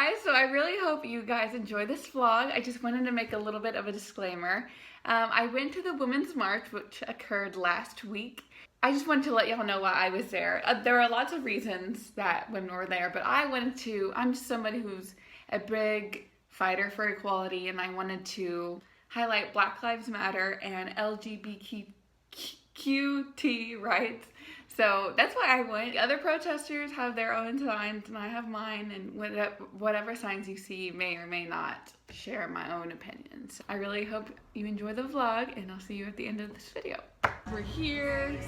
guys, so I really hope you guys enjoy this vlog. I just wanted to make a little bit of a disclaimer. I went to the Women's March, which occurred last week. I just wanted to let y'all know why I was there. There are lots of reasons that women were there, but I'm just somebody who's a big fighter for equality, and I wanted to highlight Black Lives Matter and LGBTQT rights. So that's why I went. The other protesters have their own signs and I have mine, and whatever signs you see may or may not share my own opinions. I really hope you enjoy the vlog, and I'll see you at the end of this video. We're here.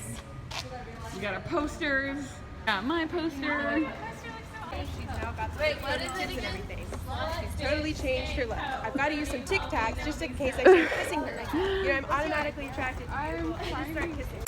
We got our posters. Got my poster. Wait, what is it again? She's totally changed her look. I've got to use some Tic Tacs just in case I start kissing her. You know, I'm automatically attracted to her. I just start kissing.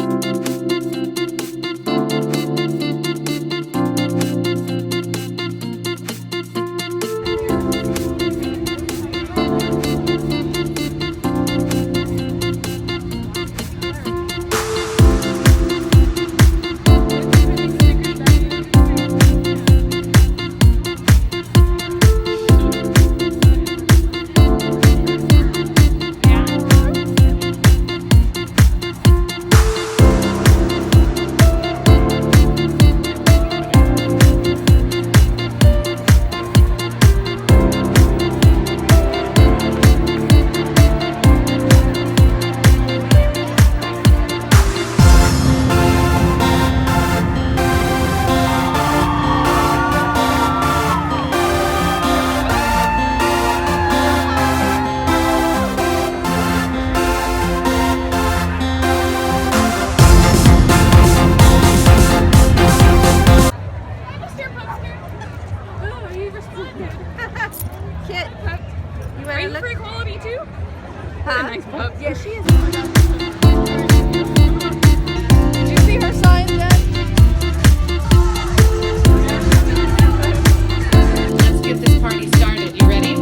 Kit, you Are want to you look? for equality too? Huh? A nice pup. Yeah, she is. Did you see her signs yet? Let's get this party started. You ready?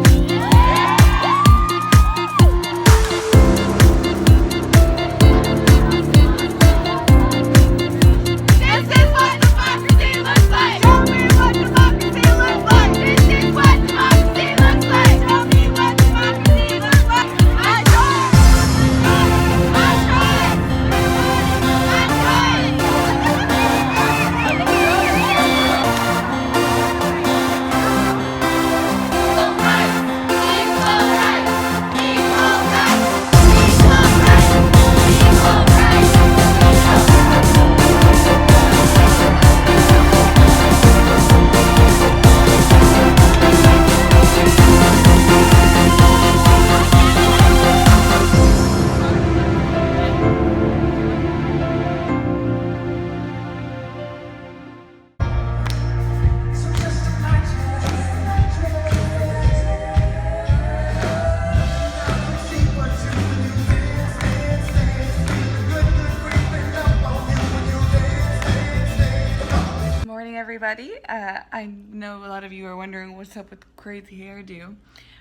Everybody. I know a lot of you are wondering what's up with crazy hairdo.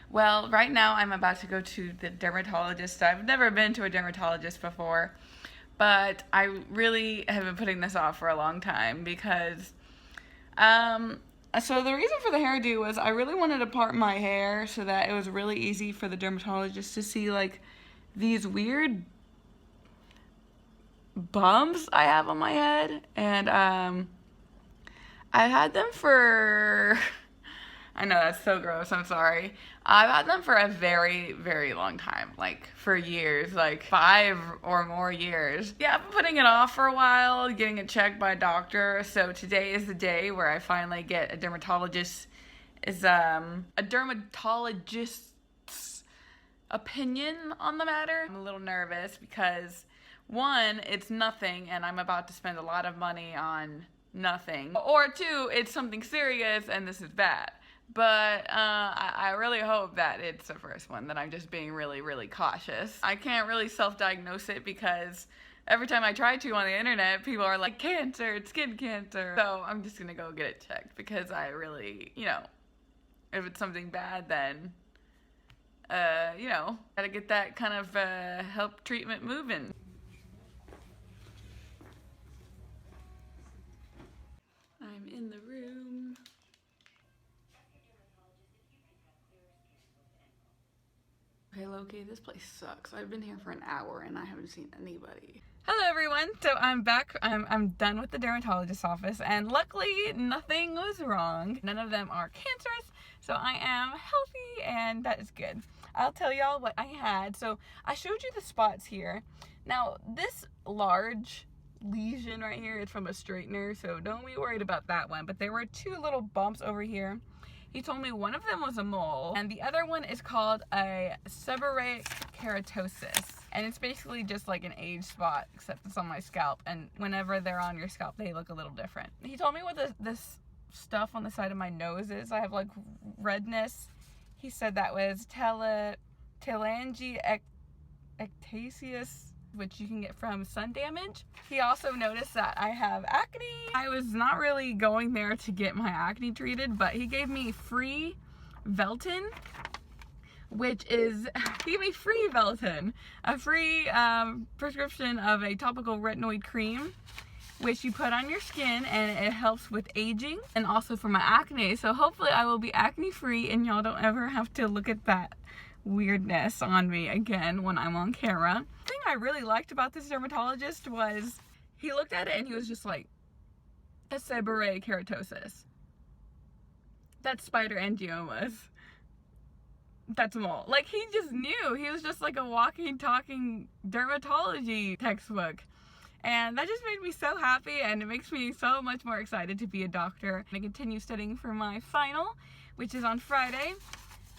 Well, right now I'm about to go to the dermatologist. I've never been to a dermatologist before, but I really have been putting this off for a long time because, so the reason for the hairdo was I really wanted to part my hair so that it was really easy for the dermatologist to see like these weird bumps I have on my head, and I've had them for, I know that's so gross, I'm sorry. I've had them for a very, very long time, like for years, like 5 or more years. Yeah, I've been putting it off for a while, getting it checked by a doctor. So today is the day where I finally get a dermatologist's opinion on the matter. I'm a little nervous because, one, it's nothing and I'm about to spend a lot of money on nothing, or 2, it's something serious and this is bad. But I really hope that it's the first one, that I'm just being really, really cautious. I can't really self-diagnose it because every time I try to on the internet, people are like, cancer, it's skin cancer. So I'm just gonna go get it checked because I really, if it's something bad, then, gotta get that kind of help treatment moving. I'm in the room. low-key, this place sucks. I've been here for an hour and I haven't seen anybody. Hello everyone, so I'm back. I'm done with the dermatologist's office, and luckily nothing was wrong. None of them are cancerous, so I am healthy and that is good. I'll tell y'all what I had. So I showed you the spots here. Now this large lesion right here is from a straightener, so don't be worried about that one, but there were two little bumps over here. He told me one of them was a mole, and the other one is called a seborrheic keratosis. And it's basically just like an age spot, except it's on my scalp. And whenever they're on your scalp, they look a little different. He told me what this stuff on the side of my nose is. I have like redness. He said that was telangiectasias, which you can get from sun damage. He also noticed that I have acne. I was not really going there to get my acne treated, but he gave me free Velton, which is, he gave me free Velton, a free prescription of a topical retinoid cream, which you put on your skin, and it helps with aging and also for my acne. So hopefully I will be acne free and y'all don't ever have to look at that weirdness on me again when I'm on camera. The thing I really liked about this dermatologist was he looked at it and he was just like, a seborrheic keratosis. That's spider angiomas. That's a mole. Like, he just knew. He was just like a walking, talking dermatology textbook. And that just made me so happy, and it makes me so much more excited to be a doctor. I continue studying for my final, which is on Friday.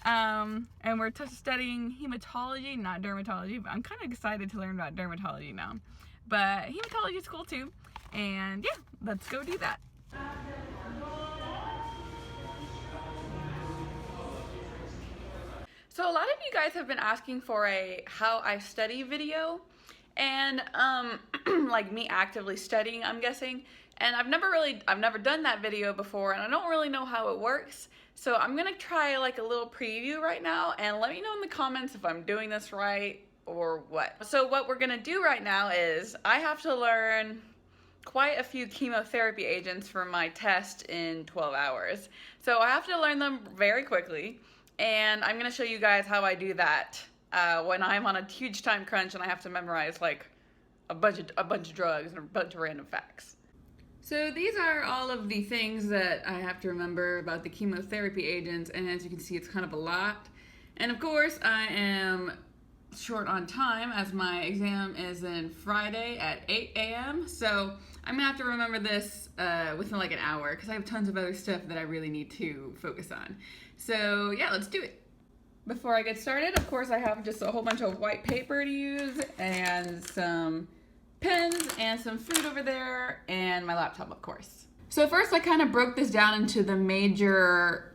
And we're studying hematology, not dermatology, but I'm kind of excited to learn about dermatology now. But hematology is cool too. And yeah, let's go do that. So a lot of you guys have been asking for a how I study video, and like me actively studying, I'm guessing. And I've never done that video before, and I don't really know how it works. So I'm gonna try like a little preview right now, and let me know in the comments if I'm doing this right or what. So what we're gonna do right now is I have to learn quite a few chemotherapy agents for my test in 12 hours. So I have to learn them very quickly, and I'm gonna show you guys how I do that when I'm on a huge time crunch and I have to memorize like a bunch of drugs and a bunch of random facts. So these are all of the things that I have to remember about the chemotherapy agents, and as you can see, it's kind of a lot. And of course, I am short on time as my exam is in Friday at 8 a.m. So I'm gonna have to remember this within like an hour, because I have tons of other stuff that I really need to focus on. So yeah, let's do it. Before I get started, of course, I have just a whole bunch of white paper to use, and some pens, and some food over there, and my laptop, of course. So first I kind of broke this down into the major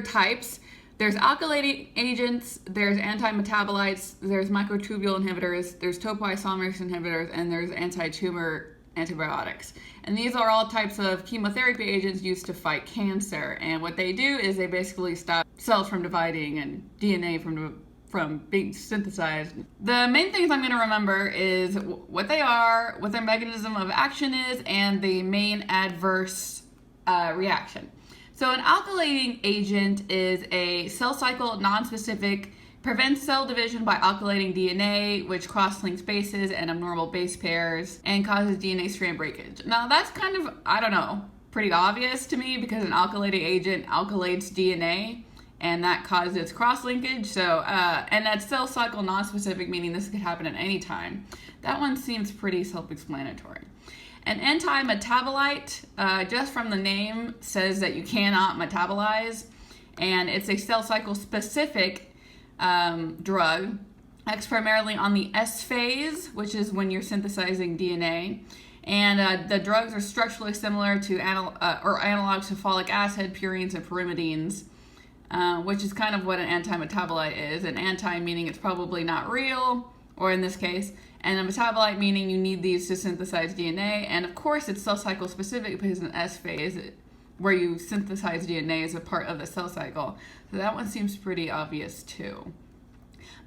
types. There's alkylating agents, there's anti-metabolites, there's microtubule inhibitors, there's topoisomerase inhibitors, and there's anti-tumor antibiotics. And these are all types of chemotherapy agents used to fight cancer. And what they do is they basically stop cells from dividing and DNA from being synthesized. The main things I'm going to remember is what they are, what their mechanism of action is, and the main adverse reaction. So an alkylating agent is a cell cycle non-specific, prevents cell division by alkylating DNA, which cross-links bases and abnormal base pairs, and causes DNA strand breakage. Now that's kind of, I don't know, pretty obvious to me, because an alkylating agent alkylates DNA, and that causes cross-linkage. So, and that's cell cycle non-specific, meaning this could happen at any time. That one seems pretty self-explanatory. An anti-metabolite, just from the name, says that you cannot metabolize, and it's a cell cycle specific drug. Acts primarily on the S phase, which is when you're synthesizing DNA. And the drugs are structurally similar to analogs to folic acid, purines, and pyrimidines, which is kind of what an anti-metabolite is. An anti meaning it's probably not real, or in this case, and a metabolite meaning you need these to synthesize DNA. And of course it's cell cycle specific because in S phase, where you synthesize DNA is a part of the cell cycle. So that one seems pretty obvious too.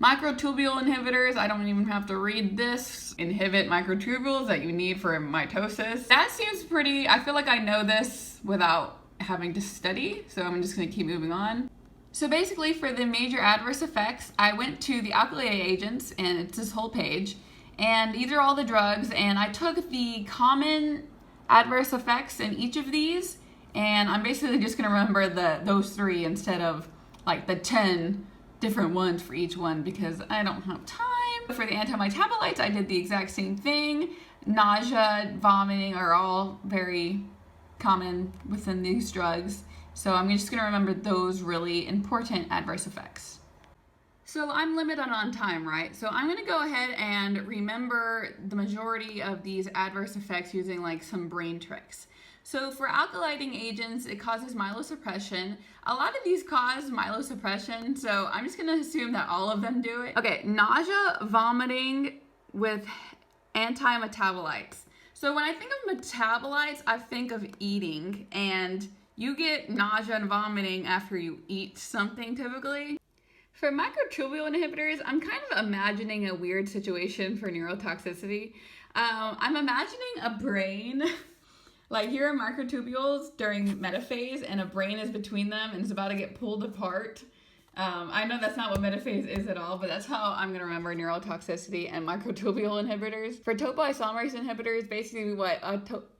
Microtubule inhibitors, I don't even have to read this, inhibit microtubules that you need for mitosis. That seems pretty, I feel like I know this without having to study, so I'm just gonna keep moving on. So basically for the major adverse effects, I went to the alkylating agents, and it's this whole page, and these are all the drugs, and I took the common adverse effects in each of these, and I'm basically just gonna remember those 3 instead of like the 10 different ones for each one because I don't have time. For the antimetabolites, I did the exact same thing. Nausea, vomiting are all very common within these drugs. So I'm just gonna remember those really important adverse effects. So I'm limited on time, right? So I'm gonna go ahead and remember the majority of these adverse effects using like some brain tricks. So for alkylating agents, it causes myelosuppression. A lot of these cause myelosuppression, so I'm just gonna assume that all of them do it. Okay, nausea, vomiting with antimetabolites. So when I think of metabolites, I think of eating, and you get nausea and vomiting after you eat something typically. For microtubule inhibitors, I'm kind of imagining a weird situation for neurotoxicity. I'm imagining a brain, like here are microtubules during metaphase and a brain is between them and it's about to get pulled apart. I know that's not what metaphase is at all, but that's how I'm gonna remember neurotoxicity and microtubule inhibitors. For topoisomerase inhibitors, basically what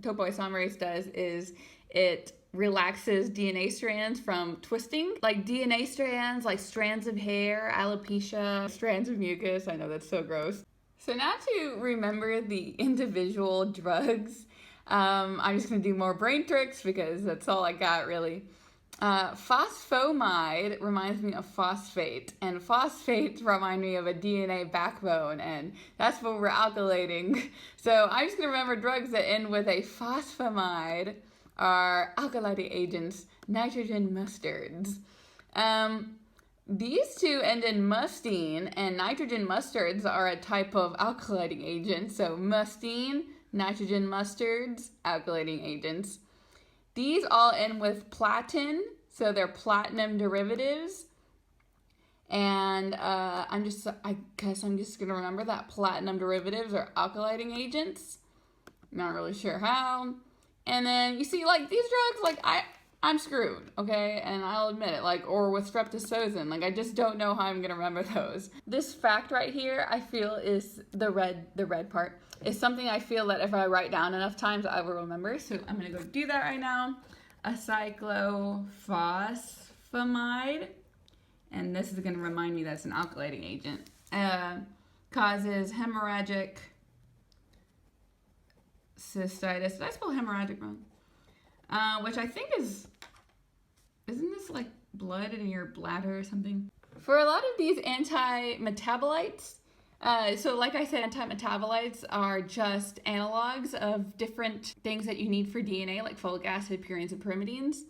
topoisomerase does is it relaxes DNA strands from twisting. Like DNA strands, like strands of hair, alopecia, strands of mucus. I know that's so gross. So now to remember the individual drugs, I'm just gonna do more brain tricks because that's all I got really. Phosphomide reminds me of phosphate, and phosphates remind me of a DNA backbone, and that's what we're alkylating. So I'm just gonna remember drugs that end with a phosphomide are alkylating agents, nitrogen mustards. These two end in mustine, and nitrogen mustards are a type of alkylating agent. So mustine, nitrogen mustards, alkylating agents. These all end with platin, so they're platinum derivatives. And I guess I'm just gonna remember that platinum derivatives are alkylating agents. Not really sure how. And then you see, like, these drugs, like, I'm screwed, okay? And I'll admit it, like, or with streptozotocin, like, I just don't know how I'm gonna remember those. This fact right here, I feel is the red part, is something I feel that if I write down enough times, I will remember. So I'm gonna go do that right now. Acyclophosphamide, and this is gonna remind me that's an alkylating agent. Causes hemorrhagic cystitis. Did I spell hemorrhagic wrong? Which I think isn't this like blood in your bladder or something? For a lot of these anti-metabolites, so like I said, anti-metabolites are just analogs of different things that you need for DNA, like folic acid, purines, and pyrimidines.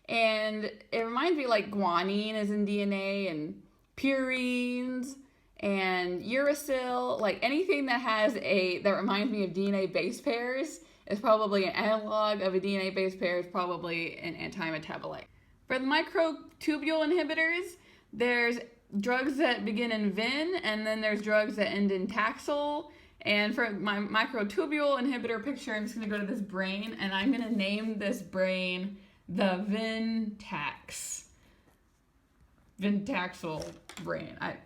And it reminds me like guanine is in DNA, and purines, and uracil, like anything that has that reminds me of DNA base pairs is probably an analog of a DNA base pair, is probably an anti-metabolite. For the microtubule inhibitors, there's drugs that begin in VIN, and then there's drugs that end in taxol. And for my microtubule inhibitor picture, I'm just gonna go to this brain, and I'm gonna name this brain the Vintaxel brain. I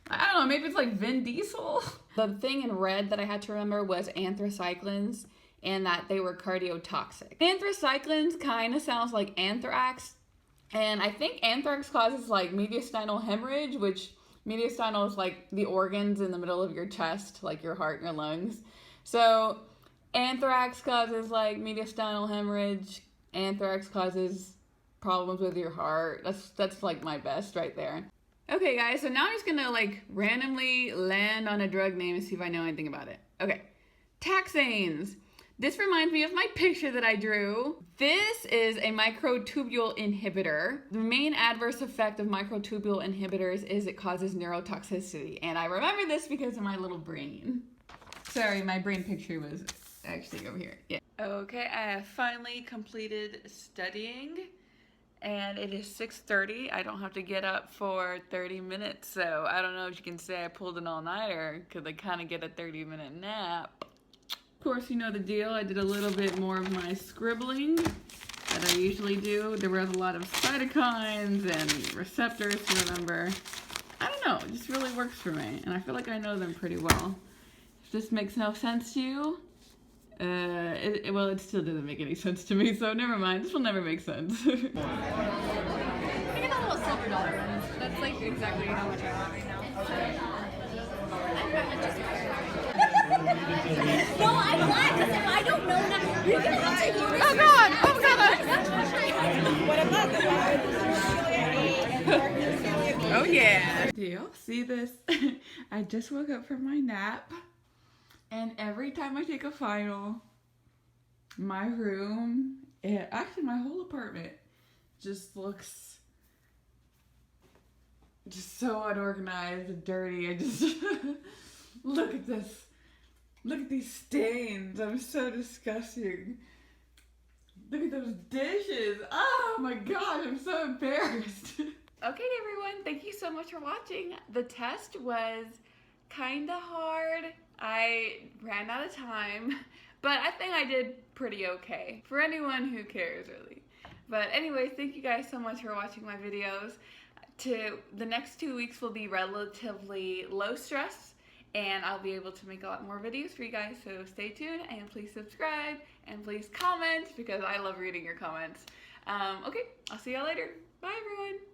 don't know, maybe it's like Vin Diesel? The thing in red that I had to remember was anthracyclines, and that they were cardiotoxic. Anthracyclines kind of sounds like anthrax, and I think anthrax causes like mediastinal hemorrhage, which mediastinal is like the organs in the middle of your chest, like your heart and your lungs. So anthrax causes like mediastinal hemorrhage, anthrax causes problems with your heart. That's like my best right there. Okay guys, so now I'm just gonna like randomly land on a drug name and see if I know anything about it. Okay, taxanes. This reminds me of my picture that I drew. This is a microtubule inhibitor. The main adverse effect of microtubule inhibitors is it causes neurotoxicity. And I remember this because of my little brain. Sorry, my brain picture was actually over here. Yeah. Okay, I have finally completed studying. And it is 6:30. I don't have to get up for 30 minutes, so I don't know if you can say I pulled an all-nighter because I kind of get a 30-minute nap. Of course, you know the deal. I did a little bit more of my scribbling. that I usually do. There was a lot of cytokines and receptors to remember. I don't know, it just really works for me, and I feel like I know them pretty well. If this makes no sense to you, well, it still doesn't make any sense to me, so never mind. This will never make sense. I get that little silver dollar. That's like exactly how much I want right now. No, I'm glad because if I don't know now, you're gonna have to hear it. Oh god! Oh god! What about the one? Oh yeah! Do y'all see this? I just woke up from my nap, and every time I take a final, my room, actually my whole apartment, just looks just so unorganized and dirty. I just look at this. Look at these stains. I'm so disgusting. Look at those dishes. Oh my god, I'm so embarrassed. Okay, everyone, thank you so much for watching. The test was kinda hard. I ran out of time, but I think I did pretty okay. For anyone who cares, really. But anyway, thank you guys so much for watching my videos. The next 2 weeks will be relatively low stress, and I'll be able to make a lot more videos for you guys, so stay tuned, and please subscribe, and please comment, because I love reading your comments. Okay, I'll see y'all later. Bye, everyone.